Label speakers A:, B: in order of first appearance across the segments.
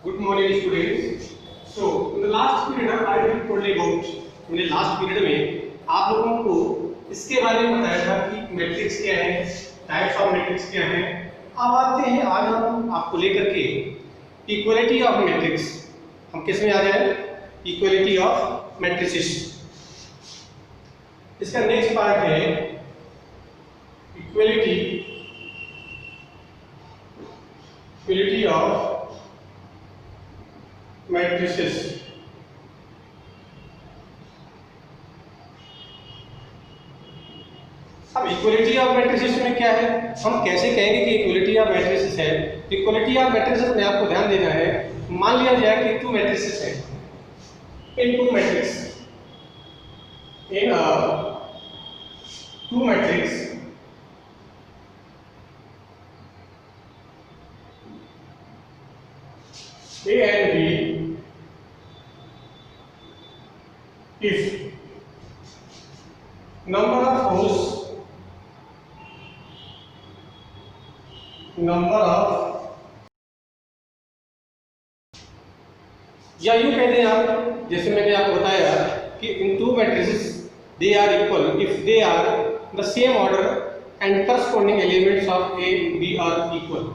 A: Good morning, students. So, in the last period, I have told about मैंने last period में आप लोगों को इसके बारे में बताया था कि मैट्रिक्स क्या है, टाइप्स ऑफ मैट्रिक्स क्या है। अब आते हैं आज हम आपको लेकर के इक्वलिटी ऑफ मैट्रिक्स। हम किस में आ जाए? Equality of matrices. इसका नेक्स्ट पार्ट है इक्वलिटी ऑफ मैट्रिसेस। अब इक्वलिटी ऑफ मैट्रिसेस में क्या है, हम कैसे कहेंगे कि इक्वलिटी ऑफ मैट्रिसेस है? इक्वलिटी ऑफ मैट्रिसेस में आपको ध्यान देना है, मान लिया जाए कि टू मैट्रिसेस है, in two matrix, in two matrix A and B, if number of rows, या यूं कहते हैं आप, जैसे मैंने आपको बताया कि in two matrices they are equal if they are the same order and corresponding elements of A B are equal.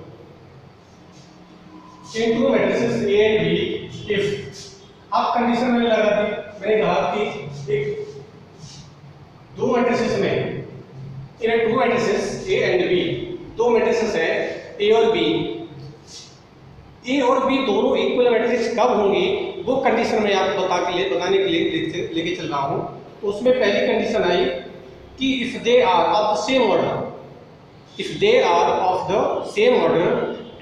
A: In two matrices A and B if आप कंडीशन मैंने लगा दी, मैंने कहा कि एक दो मैट्रिसेस में, in two matrices A and B, दो मैट्रिसेस है A और B, A और B दोनों इक्वल मैट्रिक्स कब होंगी वो कंडीशन मैं आपको बताने के लिए लेके चल रहा हूं। उसमें पहली कंडीशन आई कि if they are of the same order, if they are of the same order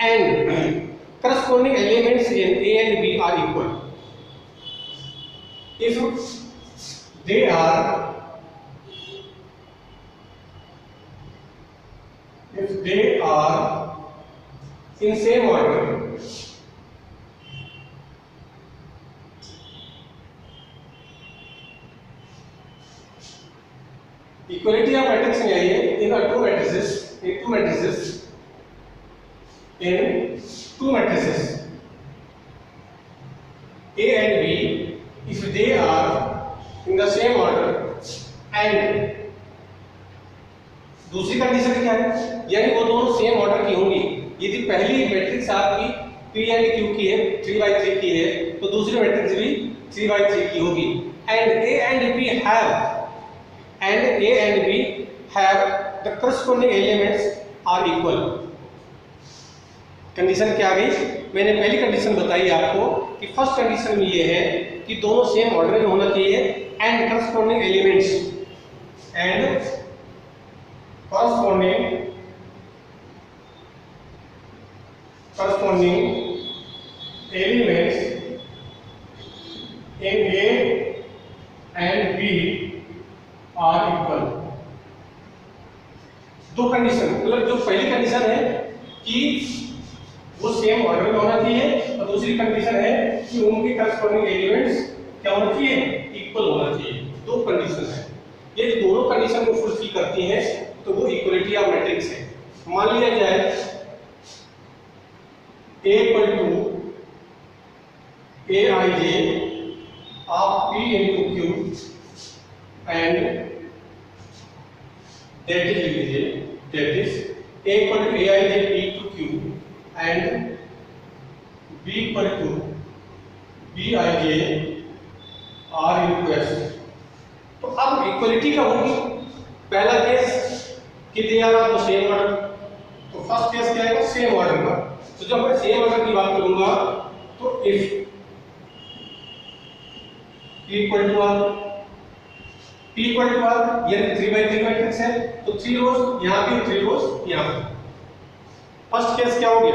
A: and corresponding elements in A and B are equal. If they are in same order, equality of matrix में आइए, in two matrices A and B, if they are in the same order and दूसरी condition क्या है, यानी वो दोनों same order की होंगी। यदि पहली मैट्रिक्स आपकी P एंड Q की है, 3/3 की है, तो दूसरी मैट्रिक्स भी 3/3 की होगी। And A and B have the corresponding elements are equal। Condition क्या आ गई? मैंने पहली कंडीशन बताई आपको कि फर्स्ट कंडीशन में ये है कि दोनों सेम ऑर्डर में होना चाहिए and corresponding elements in A and B are equal. दो कंडीशन, मतलब जो पहली कंडीशन है कि वो सेम ऑर्डर में होना चाहिए और दूसरी कंडीशन है कि उनके करस्पॉन्डिंग एलिमेंट्स क्या होना चाहिए? इक्वल होना चाहिए। दो कंडीशन है, ये दोनों कंडीशन को फुलफिल करती हैं तो वो इक्वलिटी ऑफ मैट्रिक्स है। मान लिया जाए A equal to Aij of P into Q and that is A equal to Aij P to Q and B equal to Bij R into S। तो अब इक्वलिटी का होगी, पहला केस कि they are of the same order, तो first case क्या है? Same order का। तो जब मैं सेम ऑर्डर की बात करूंगा तो if P equal to R, यानी 3/3 मैट्रिक्स है तो 3 रोज यहाँ पे, 3 रोज यहाँ पे। फर्स्ट केस क्या हो गया?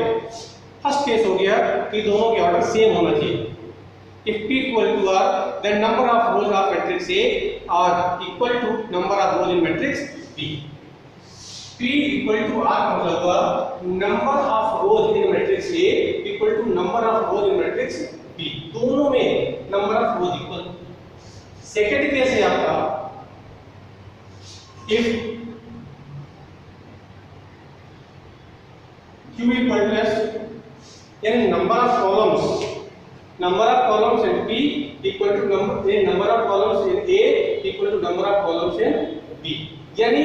A: फर्स्ट केस हो गया कि दोनों के ऑर्डर सेम होना चाहिए। If P equal to R, then number of rows of matrix A are equal to number of rows in matrix B. P equal to R मतलब हुआ number of rows in matrix A equal to number of rows in matrix B, दोनों में number of rows equal। Second case है आपका if Q equal to S, यानी number of columns number of columns in P equal to number of columns in A equal to number of columns in B, यानी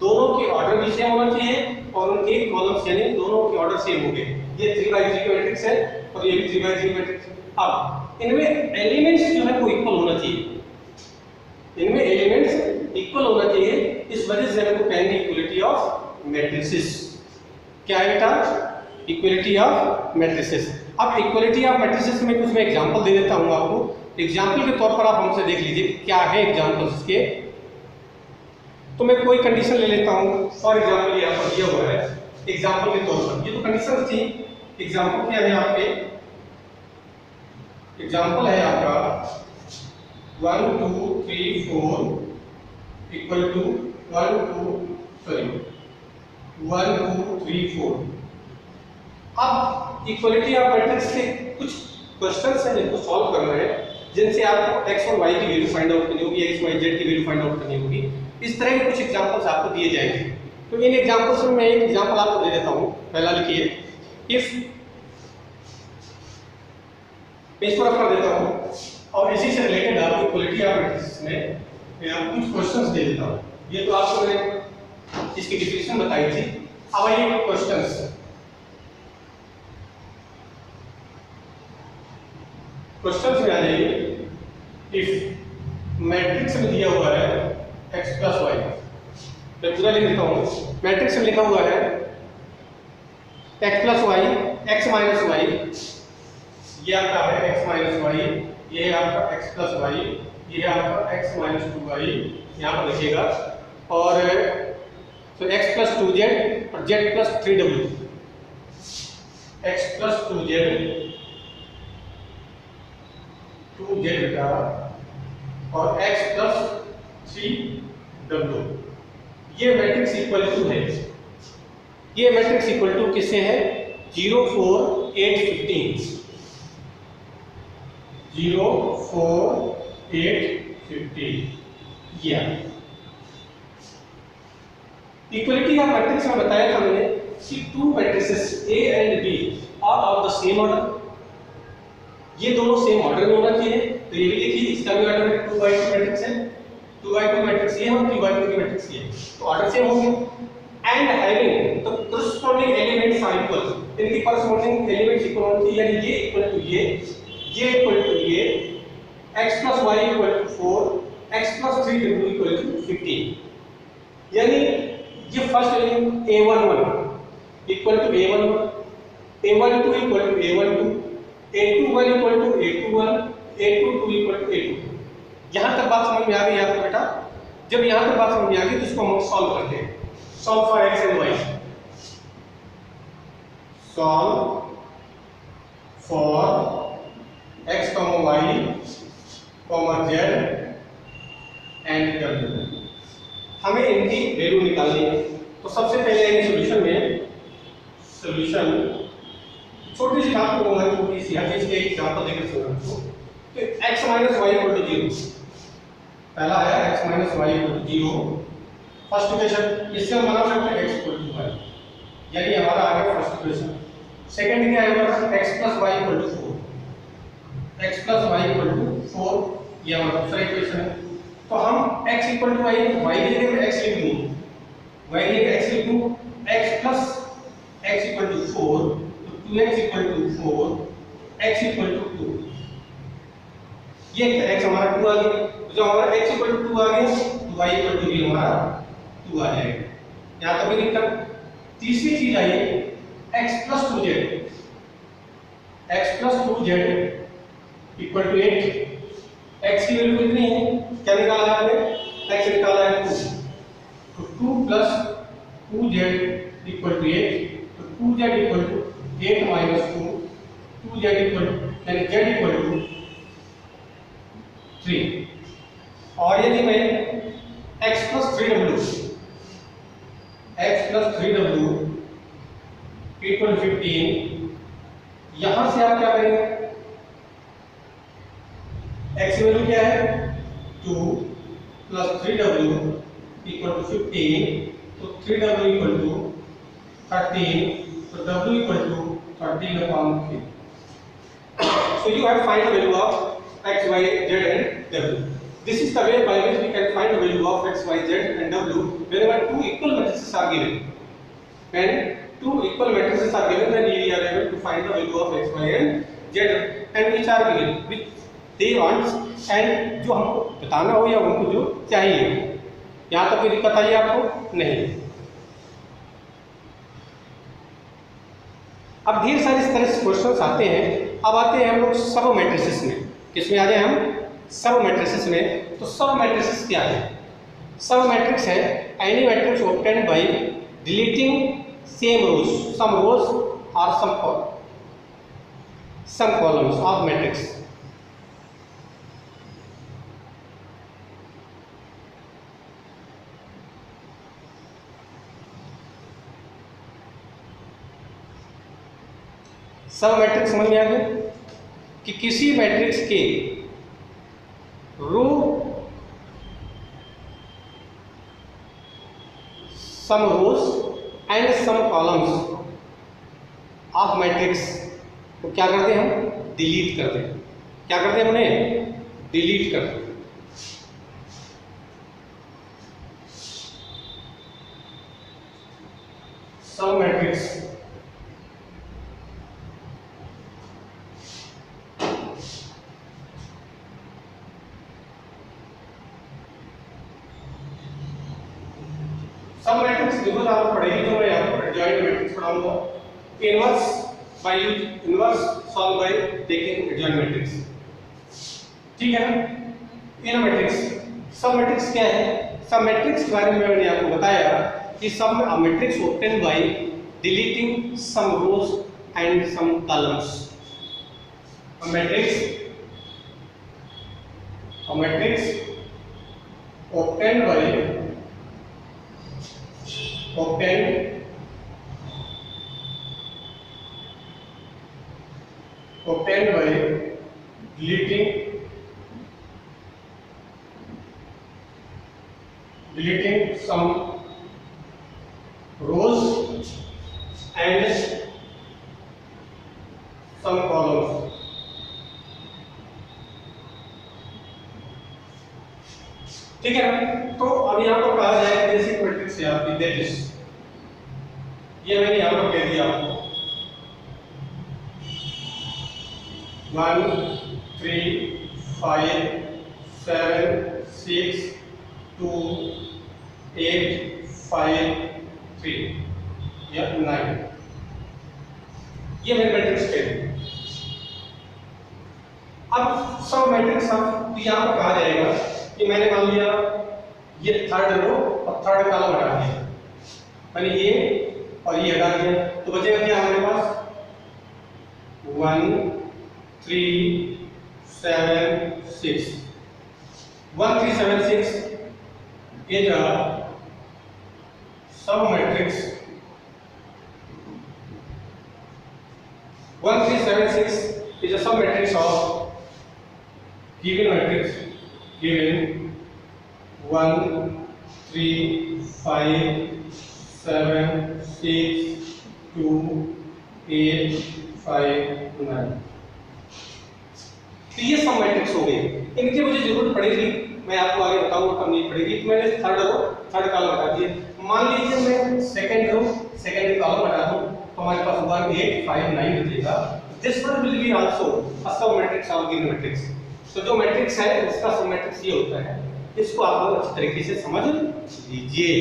A: दोनों की order भी same होना चाहिए और उनके कॉलम्स यानी दोनों के ऑर्डर सेम होंगे। ये 3x3 का मैट्रिक्स है और ये भी 3x3 मैट्रिक्स है। अब इनमें एलिमेंट्स जो है वो इक्वल होना चाहिए, इनमें एलिमेंट्स इक्वल होना चाहिए, इस वजह से हम कहेंगे इक्वलिटी ऑफ मैट्रिसेस। क्या है बेटा? Equality of matrices. अब इक्वलिटी ऑफ मैट्रिसेस में कुछ मैं एग्जांपल दे देता हूं आपको, एग्जांपल के तौर पर आप हमसे देख लीजिए क्या है एग्जांपल्स के। तो मैं कोई कंडीशन ले लेता हूं, फॉर एग्जांपल यहाँ पर दिया हुआ है एग्जांपल के तौर पर, ये तो कंडीशन थी। एग्जांपल क्या है आपके? एग्जांपल है आपका 1 2 3 4 इक्वल टू 1 2 3 4। अब इक्वलिटी ऑफ मैट्रिक्स से कुछ क्वेश्चंस हैं जिनको सॉल्व करना है, जिनसे आपको x और y की वैल्यू फाइंड आउट करनी होगी, x y z की वैल्यू फाइंड आउट करनी होगी। इस तरह के कुछ एग्जांपल्स आपको दिए जाएंगे। तो इन एग्जांपल्स में मैं एक एग्जांपल आपको दे देता हूं। पहला लिखिए, इफ, पेज पर रख देता हूं और इसी से रिलेटेड आपको इक्वलिटी ऑफ मैट्रिक्स में मैं आपको कुछ क्वेश्चंस दे देता हूं। ये तो आपको मैंने इसकी डिफिनेशन बताई थी। अब आइए क्वेश्चंस। क्वेश्चंस में आ जाइए। इफ मैट्रिक्स में दिया हुआ है x प्लस वाई, मैं पूरा लिख देता हूँ। मैट्रिक्स में लिखा हुआ है x plus y, x minus y, ये आपका है x माइनस वाई, ये है आपका x प्लस वाई, ये है आपका x माइनस 2y, यहाँ पर लिखिएगा। और तो x प्लस 2z और z plus 3w, x plus 2z बेटा और x प्लस 3w, ये मैट्रिक्स इक्वल टू है। ये मैट्रिक्स इक्वल टू किससे है? 0 4 8 15, 0 4 8 15। ये इक्वलिटी ऑफ मैट्रिक्स में बताया था हमने कि two matrices A and B are of the same order, ये दोनों सेम ऑर्डर में होना चाहिए। तो ये भी देखिए, इसका भी ऑर्डर 2x2 मैट्रिक्स है, 2x2 मैट्रिक्स ये और 3x2 की मैट्रिक्स ये, तो ऑर्डर सेम होंगे। And having the corresponding elements are equal, इनकी कॉरस्पॉन्डिंग एलिमेंट्स इक्वल होने चाहिए, यानी ये इक्वल टू ये इक्वल टू ये, x plus y equal to 4, x plus 3w equal to 15। यानी ये first element a11 equal to a11, a12 equal to a12, a21 equal to a21, a22 equal to a22। यहां तक बात समझ में आ गई आपको बेटा? जब यहां तक बात समझ में आ गई तो इसको हम सॉल्व करते हैं। Solve for x and y, solve for x, y, z and w। हमें इनकी वैल्यू निकालनी है। तो सबसे पहले इन सॉल्यूशन छोटी सी बात को मैं छोटी सी हर चीज के एग्जांपल देकर समझाऊं। तो x minus y equal to 0, पहला है x minus y equal to 0, first equation. इससे हम बना सकते हैं x इक्वल टू y, यानी हमारा आ गया फर्स्ट इक्वेशन। सेकंड क्या है हमारा? x plus y equal to 4, x plus y equal to 4, ये हमारा दूसरा इक्वेशन है। तो हम x इक्वल टू y की जगह x लिख दूं, y की जगह x लिख दूं, x plus x equal to 4, तो 2x equal to 4, x equal to 2। ये x हमारा 2 आ गया। तो जब हमारा x इक्वल टू 2 आ गया तो y इक्वल टू भी हमारा 2 आ जाएगा। यहां तक भी दिक्कत। तीसरी चीज आई x plus 2z, x plus 2z equal to 8। x की वैल्यू कितनी है? क्या निकाला है आपने? x निकाला है 2, तो 2 प्लस 2z इक्वल टू 8, तो 2z equal to 8 minus 2, 2z equal यानी z इक्वल टू 3। और यदि मैं x प्लस 3w इक्वल 15, यहां से आप क्या करेंगे? x की वैल्यू क्या है? 2 प्लस 3w इक्वल टू 15, तो 3w इक्वल टू 13, तो w equal to 13/3। So you have to find the value of x, y, z and w. This is the way by which we can find the value of x, y, z and w whenever two equal matrices are given. When two equal matrices are given, then we are able to find the value of x, y and z and which are given which they want and जो हमको बताना हो या उनको जो चाहिए। यहाँ तक कोई दिक्कत आई है आपको? नहीं। अब ढेर सारे इस तरह से क्वेश्चंस आते हैं। अब आते हैं हम लोग सब मैट्रिसेस में। किसमें आ जाए हम? सब मैट्रिसेस में। तो सब मैट्रिसेस क्या है? सब मैट्रिक्स है any matrix obtained by deleting same rows, some rows or some columns of matrix. सब मैट्रिक्स समझ में आ गया कि किसी मैट्रिक्स के row some rows and some columns of matrix को क्या करते हैं हम? डिलीट करते हैं। क्या करते हैं? उन्हें डिलीट करते हैं। सब मैट्रिक्स सब मैट्रिक्स बिल्कुल आप पढ़ेंगे जो मैं आपको एडजॉइंट मैट्रिक्स पढ़ाऊंगा। Inverse by use inverse solve by taking adjoint matrix. ठीक है ना? इन मैट्रिक्स सब मैट्रिक्स क्या है? सब मैट्रिक्स के बारे में मैंने आपको बताया कि सब matrix obtained by deleting some rows and some columns. Matrix obtained by obtained by deleting some rows and some columns. ठीक है ना? तो अब यहाँ पर कहा जाए कि जैसे मैट्रिक्स है आपकी दैट इज, ये मैंने यहाँ पर कह दिया आपको 1 3 5 7 6 2 8 5 3 या 9, ये मैंने मैट्रिक्स कह दिया। अब सब मैट्रिक्स अब यहाँ पर कहा जाएगा कि मैंने मान लिया ये थर्ड रो और थर्ड कॉलम हटा दिया, मैंने ये और ये हटा दिया, तो बचेगा क्या हमारे पास? 1 3 7 6 1 3 7 6 is a sub matrix। 1 3 7 6 is a sub matrix of given matrix given 1 3 5 7 6 2 8 5 9। तो ये सब मैट्रिक्स हो गए। इनकी मुझे जरूरत पड़ेगी, मैं आपको आगे बताऊंगा कब नहीं पड़ेगी। तो मैंने थर्ड रो थर्ड कॉलम हटा दिया। मान लीजिए मैं सेकंड रो सेकंड कॉलम हटा दूं तो हमारे पास 1 8 5 9 बचेगा। This one will be also a सब मैट्रिक्स ऑफ गिवन मैट्रिक्स। तो जो मैट्रिक्स है उसका सब मैट्रिक्स ये होता है, इसको आप लोग अच्छी तरीके से समझ लीजिए।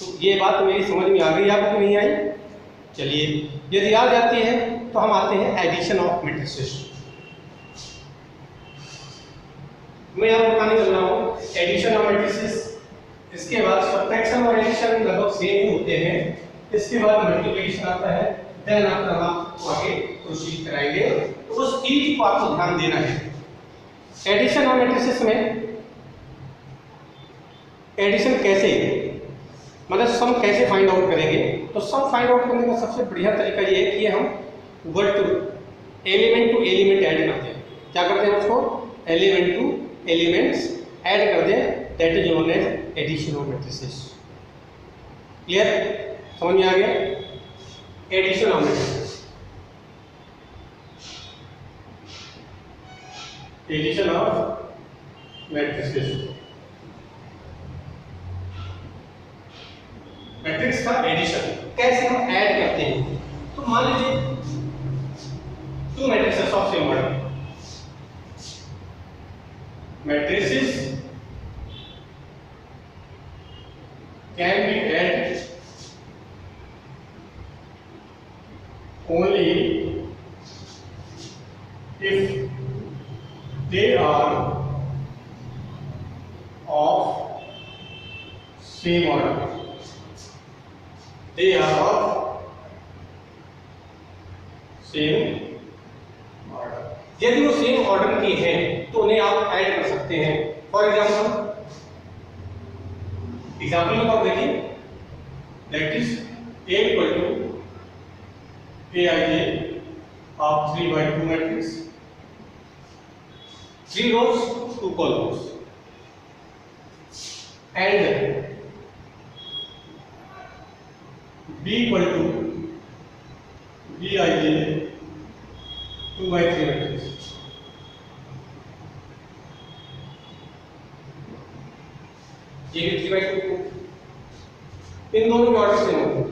A: तो ये बात मेरी समझ में आ गई आपको नहीं आई? चलिए, यदि आ जाती है तो हम आते हैं एडिशन ऑफ मैट्रिसेस। मैं यहाँ बताने चल रहा हूँ एडिशन ऑफ मैट्रिसेस। इसके बाद सब्ट्रैक्शन और एडिशन लगभग सेम ही होते हैं। इसके बाद मल्टीप्लिकेशन आता है, देन आफ्टर हम आपको आगे प्रोसीड कराएंगे। तो उस चीज को आपको ध्यान देना है। एडिशन ऑफ मैट्रिसेस में एडिशन कैसे, मतलब सम कैसे फाइंड आउट करेंगे? तो सम फाइंड आउट करने का सबसे बढ़िया तरीका ये है कि हम word to element to element add करते हैं। क्या करते हैं उसको? एलिमेंट टू एलिमेंट्स ऐड कर दें, that is known as addition of matrices. Clear? समझ में आ गया? Addition of matrices. Addition of matrices, matrix का एडिशन कैसे हम ऐड करते हैं। तो मान लीजिए two matrices of same order, matrices can be add only if they are of same order, they are of same order। यदि वो सेम ऑर्डर की हैं तो उन्हें आप ऐड कर सकते हैं। फॉर एग्जाम्पल में आप देखिए, that is A equal to Aij of 3/2 matrix, 3 rows 2 columns, and B equal to Bij 2/3 matrix। ये भी 3/2, इन दोनों के ऑर्डर सेम होंगे।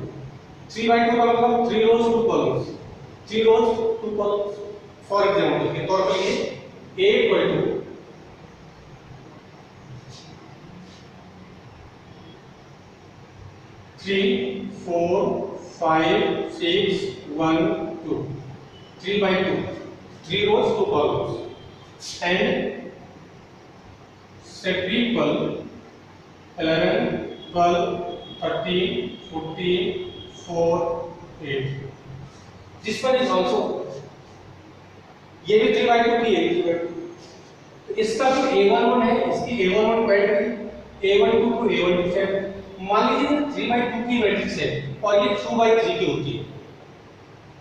A: 3/2 का मतलब 3 rows 2 columns, 3 rows 2 columns। For example के तौर पर ये A equal to 3 4 5 6 1 2, 3/2, 3 rows 2 columns, and set B equal 11 12 13 14 4 8। This one is also, ये भी 3/2 की है, 3/2। तो इसका जो A11 है, इसकी A11 को ऐड करिए, A12 को A12 से। मान लीजिए 3/2 की मैट्रिक्स है और ये 2/3 की होती है,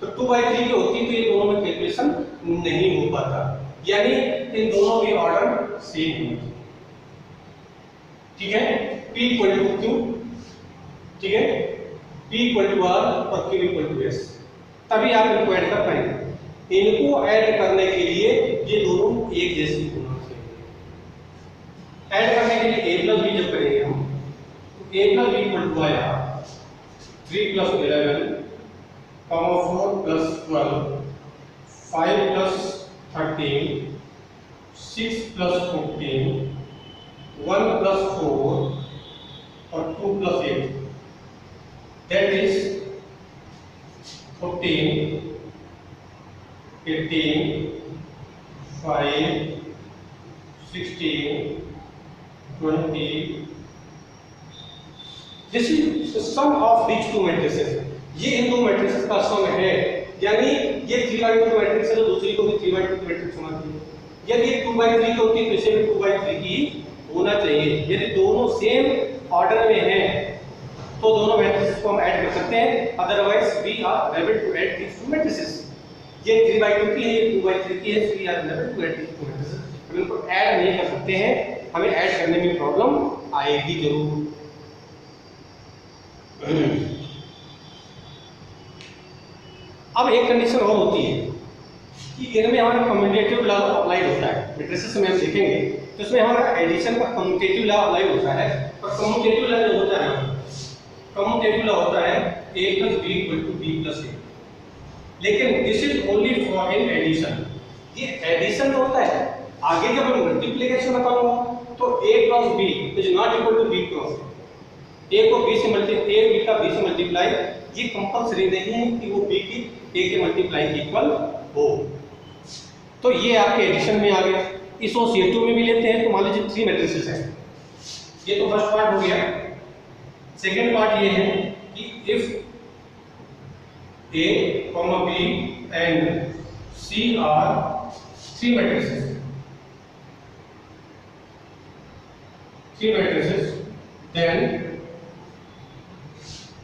A: तो 2/3 की होती है तो ये दोनों में कैलकुलेशन नहीं हो पाता, यानी इन दोनों के ऑर्डर सेम होंगे। ठीक है, P इक्वल टू Q, ठीक है, P इक्वल टू R और Q इक्वल टू S, तभी आप इनको ऐड कर पाएंगे। इनको ऐड करने के लिए ये दोनों एक जैसी होना चाहिए। ऐड करने के लिए A प्लस B जब करेंगे हम, तो A plus B equal to आया 3 plus 11, 4 plus 12, 5 plus 13, 6 plus 14, 1 plus 4 और 2 plus 8, that is 14 18 5 16 20। This is the sum of these two matrices। ये इन दो मैट्रिसेस का सम है, यानी ये 3/2 मैट्रिक्स है तो दूसरी को भी 3/2 मैट्रिक्स होना चाहिए। यदि 2/3 की होती है तो इसे भी 2/3 की होना चाहिए। यदि दोनों सेम ऑर्डर में हैं तो दोनों मैट्रिसेस को हम ऐड कर सकते हैं, otherwise we are unable to add these two matrices. ये 3/2 की है, ये 2/3 की है, so we are unable to add these two matrices। हम इनको ऐड नहीं कर सकते हैं, हमें ऐड करने में प्रॉब्लम आएगी जरूर। अब एक कंडीशन और होती है कि इनमें हमारा कम्यूटेटिव लॉ अप्लाई होता है। मैट्रिसेस में हम देखेंगे तो इसमें हमारा एडिशन का कम्यूटेटिव लॉ अप्लाई होता है, और कम्यूटेटिव लॉ जो होता है, कम्यूटेटिव लॉ होता है A + B = B + A। लेकिन this is only for in addition. ये एडिशन जो होता है, आगे जब मैं मल्टीप्लिकेशन बताऊंगा तो A + B is not equal to B + A। A को B से मल्टीप्लाई, A का B से मल्टीप्लाई, ये कंपल्सरी नहीं है कि वो B की A के मल्टीप्लाई के इक्वल हो। तो ये आपके एडिशन में आ गया। इस CO2 में भी लेते हैं तो मान लीजिए 3 मैट्रिसेस हैं, ये तो फर्स्ट पार्ट हो गया। सेकेंड पार्ट ये है कि if A, B and C are 3 matrices, then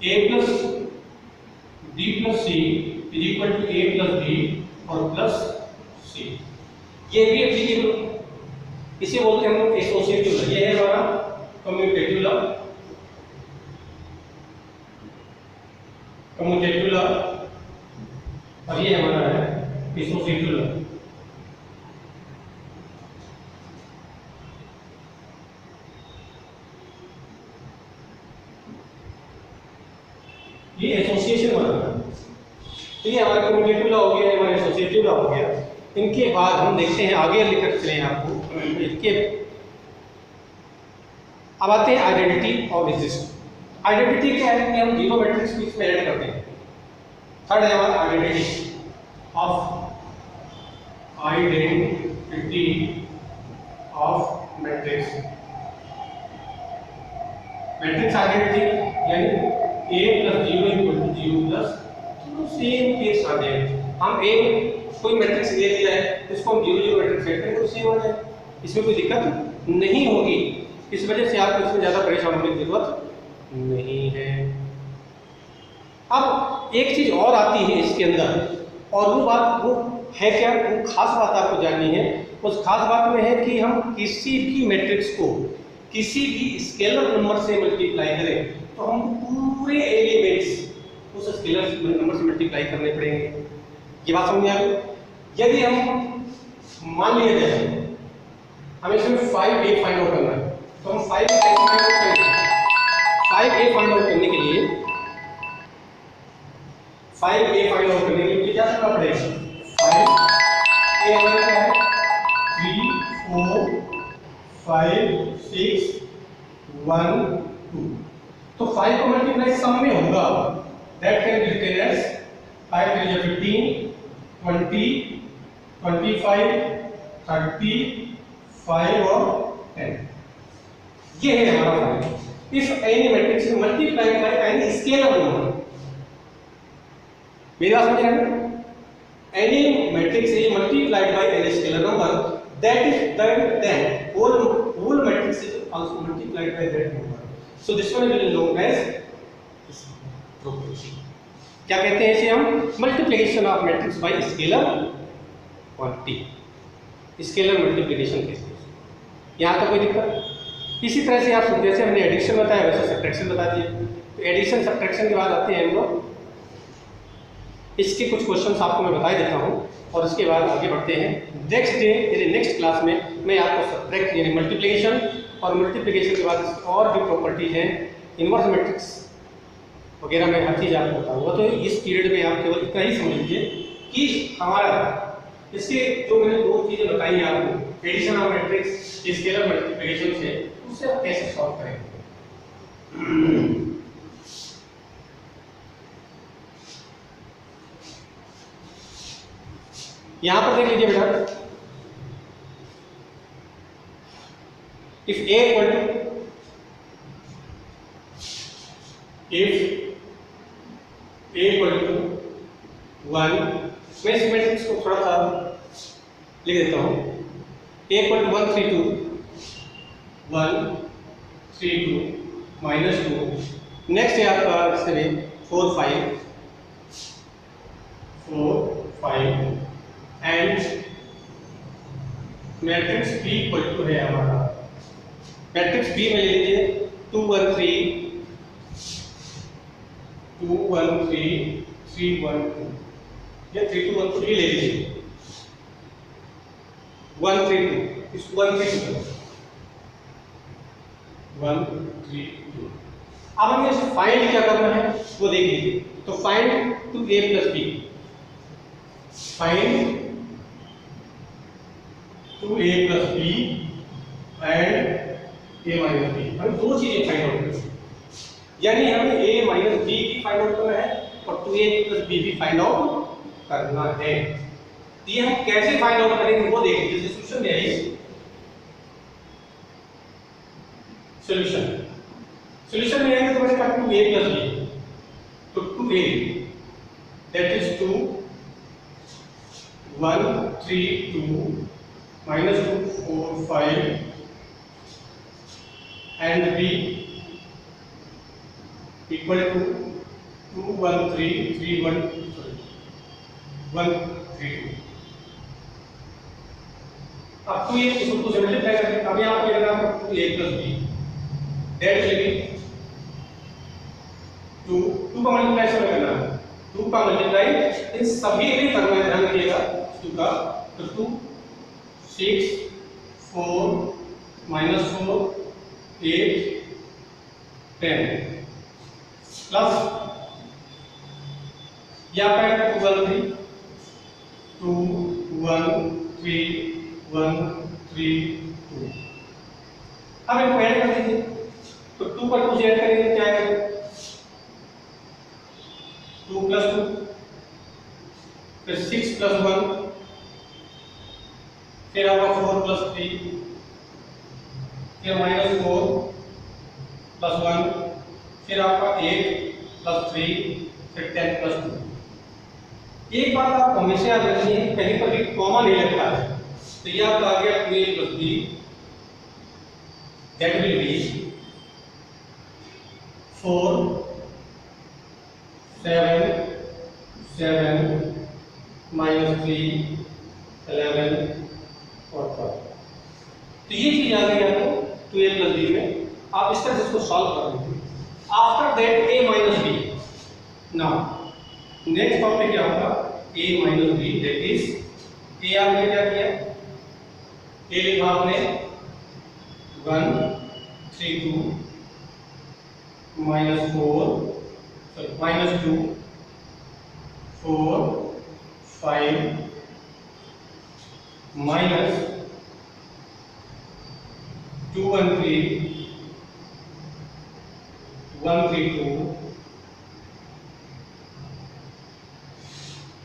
A: A plus B plus C is equal to A plus B और plus C। ये भी एप्लीकेबल, इसे बोलते हैं हम लोग एसोसिएटिव लॉ। ये है हमारा कम्यूटेटिव लॉ, कम्यूटेटिव लॉ, और ये हमारा है एसोसिएटिव लॉ। ये एसोसिएशन बनाना। तो ये हमारा कम्यूटेटिव लॉ हो गया, हमारा एसोसिएटिव लॉ हो गया। इनके बाद हम देखते हैं आगे लेकर चले आपको इसके। अब आते हैं आइडेंटिटी और रेजिस्ट। आइडेंटिटी क्या है कि हम जीरो मैट्रिक्स को इसमें ऐड करते हैं। थर्ड है हमारा identity of matrix. Matrix identity यानी a + 0 = 0 प्लस तो सेम केस आ जाए। हम एक कोई मैट्रिक्स दे दिया है, इसको हम 0 0 मैट्रिक्स सेट करें तो सेम आ जाए, इसमें कोई दिक्कत नहीं होगी। इस वजह से आपको इसमें ज़्यादा परेशान होने की जरूरत नहीं है। अब एक चीज़ और आती है इसके अंदर, और वो बात वो है क्या, वो खास बात आपको जाननी है। उस खास बात में है कि हम किसी भी मैट्रिक्स को किसी भी स्केलर नंबर से मल्टीप्लाई करें तो हम पूरे एलिमेंट्स उस स्केलर नंबर से मल्टीप्लाई करने पड़ेंगे। ये बात समझ में आ गई? यदि हम मान लिया जाए हमें इसमें 5a फाइंड आउट करना है, तो हम 5a कैसे फाइंड आउट करेंगे? 5a फाइंड आउट करने के लिए 5a फाइंड आउट करने के लिए क्या करना पड़ेगा? 5a हमारा क्या है? 3 4 5 6 1 2। तो 5 को मल्टीप्लाई सम में होगा, that can be written as 5 3 या 15 20 25 30 5 और 10। ये है हमारा find. If any matrix is multiplied by any scalar number, मेरी बात समझ रहे हैं? Any matrix is multiplied by any scalar number, that is then whole matrix is also multiplied by that number. So this one will known as proportion. क्या कहते हैं इसे हम? Multiplication of matrix bye scalar quantity, scalar multiplication कहते हैं। यहाँ तक कोई दिक्कत? इसी तरह से आप जैसे हमने एडिशन बताया वैसे सब्ट्रैक्शन बता दिए। तो एडिशन सब्ट्रैक्शन के बाद आते हैं हम लोग, इसके कुछ क्वेश्चंस आपको मैं बता देता हूँ और उसके बाद आगे बढ़ते हैं। नेक्स्ट डे यानी नेक्स्ट क्लास में मैं आपको सब्ट्रैक्ट यानी मल्टीप्लिकेशन और मल्टीप्लिकेशन के बाद और भी प्रॉपर्टीज हैं, इन्वर्स मैट्रिक्स वगैरह मैं हर चीज़ आपको बताऊंगा। तो इस पीरियड में आप केवल इतना ही समझ लीजिए कि हमारा इसके जो मैंने दो चीज़ें बताई हैं आपको, addition of matrix scalar multiplication से, उससे आप कैसे सॉल्व करेंगे। यहां पर देख लीजिए बेटा, if a equal to one, मैं इस मैट्रिक्स को थोड़ा सा लिख देता हूं। a equal to 1 3 2 1 3 2 -2। नेक्स्ट है आपका 7 4 5 4 5 and matrix B equal to है हमारा, मैट्रिक्स B में ले लीजिए 2 1 3 2 1 3 3 1 2 या 3 2 1 2 ले लीजिए 1 3 2, इस 1 3 2 1 3 2। अब हमें इसे फाइंड क्या करना है वो देख लीजिए। तो find to a plus b, find to a plus b and a minus b। हमें दो चीजें फाइंड आउट करनी है, यानी हमें a माइनस b भी फाइंड आउट करना है और 2a प्लस b भी फाइंड आउट करना है। ये हम कैसे फाइंड आउट करेंगे वो देख लीजिए। सॉल्यूशन है ये सॉल्यूशन में आएंगे तो मैंने कहा 2a प्लस b, तो 2a that is 2 1 3 2 -2 4 5 and b equal to 2 1 3 3 1 1 3 2। अब तो ये इसको से मल्टीप्लाई करके अब यहां पर लिखना है 2a plus b that will be 2 का मल्टीप्लाई से करना है, 2 का मल्टीप्लाई इन सभी में करना है, ध्यान रखिएगा 2 का। तो 2 6 4 -4 8 10 प्लस या आपका 2 1 3 2 1 3 1 3 2। अब इनको ऐड कर दीजिए, तो 2 पर 2 से ऐड करेंगे क्या आएगा 2 + 2, फिर 6 + 1, फिर आपका 4 + 3, फिर -4 + 1, फिर आपका 8 + 3, फिर 10 + 2। एक बात आप हमेशा याद रखिए, कहीं पर भी कॉमा नहीं लगता है, तो ये आपका आ गया 2a + b, that will be 4 7 7 -3 11 और 12। तो ये चीज आ गई आपको 2a + b में। आप इस तरह से इसको सॉल्व कर लीजिए। After that a - b, now next topic क्या होगा a - b, that is a आपने क्या किया, a लिखा आपने 1 3 2 -4 sorry -2 4 5 -2 1 3 1 3 2।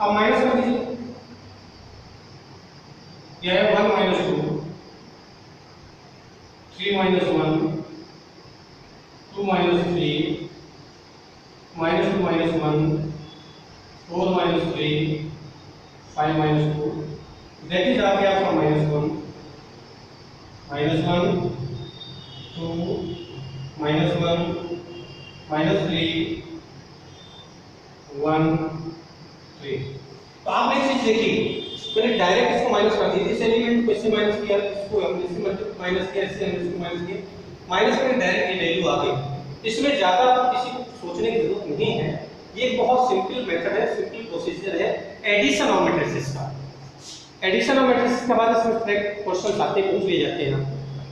A: अब माइनस कर दीजिए, यह है 1 - 2 3 - 1 2 - 3 -2 - 1 4 - 3 5 - 2, दैट इज आ गया आपका -1 -1 2 -1 -3 1 3। तो आपने एक चीज देखी, मैंने डायरेक्ट इसको माइनस कर दिया, इस एलिमेंट को इससे माइनस किया, इसको हमने इससे माइनस किया, इससे हमने इसको माइनस किया, माइनस करके डायरेक्ट ये वैल्यू आ गई। इसमें ज्यादा किसी को सोचने की जरूरत नहीं है, ये एक बहुत सिंपल मेथड है, सिंपल प्रोसीजर है एडिशन ऑफ मैट्रिसेस का। एडिशन ऑफ मैट्रिसेस के बाद इसमें क्वेश्चन आते पूछ लिए जाते हैं,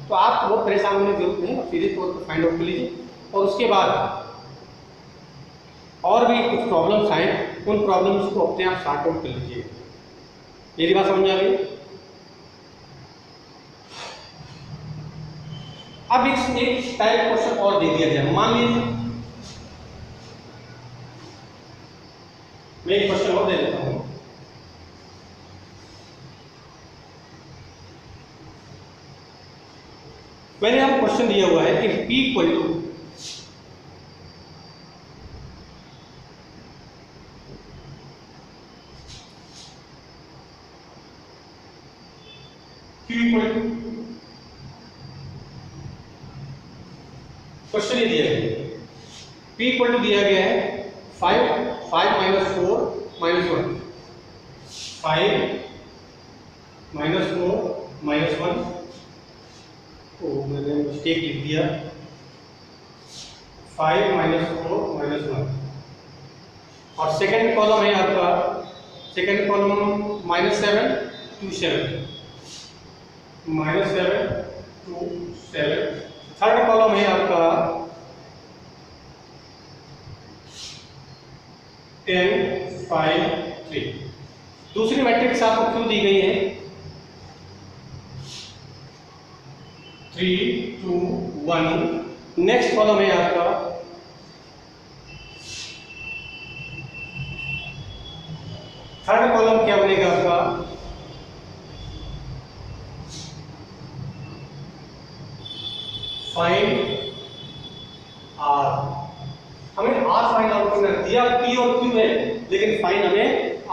A: तो आप बहुत परेशान होने की जरूरत नहीं, सीधे तौर पर फाइंड आउट कर लीजिए। और उसके बाद और भी कुछ प्रॉब्लम्स आए, उन प्रॉब्लम्स को अपने आप सॉर्ट आउट कर लीजिए। मेरी बात समझ आ गई? अब एक टाइप क्वेश्चन और दे दिया जाए, मान लीजिए मैं एक क्वेश्चन और दे देता हूं। मैंने आपको क्वेश्चन दिया हुआ है कि P = Q क्वेश्चन ये दिया गया है, P = दिया गया है 5 5 - 4 - 1 5 - 4 - 1, तो मैंने मिस्टेक लिख दिया 5 - 4 - 1, और सेकंड कॉलम है आपका, सेकंड कॉलम -7 2 7 -7 2 7, थर्ड कॉलम है आपका 10 5 3। दूसरी मैट्रिक्स आपको क्यों दी गई है 3 2 1। नेक्स्ट कॉलम है आपका थर्ड कॉलम क्या बनेगा आपका 5 R। हमें R फाइंड आउट करना है, दिया P और Q है, लेकिन फाइंड हमें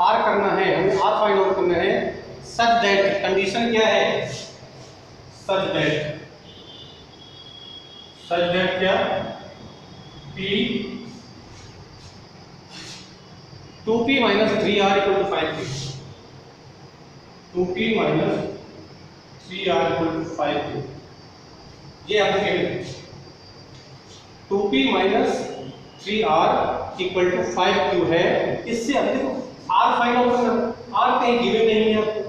A: R करना है, हमें R फाइंड आउट करना है। सच दैट, कंडीशन क्या है, सच दैट क्या P 2P - 3R = 5P, 2P - 3R = 5P। ये आपके 2P - 3R = 5Q है। इससे हम देखो R फाइंड आउट करना, R कहीं गिवन नहीं है आपको,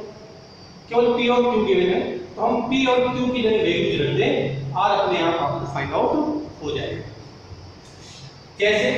A: केवल P और Q गिवन है, तो हम P और Q की जगह वैल्यूज रख दें, R अपने आप आपको फाइंड आउट हो जाएगा। कैसे?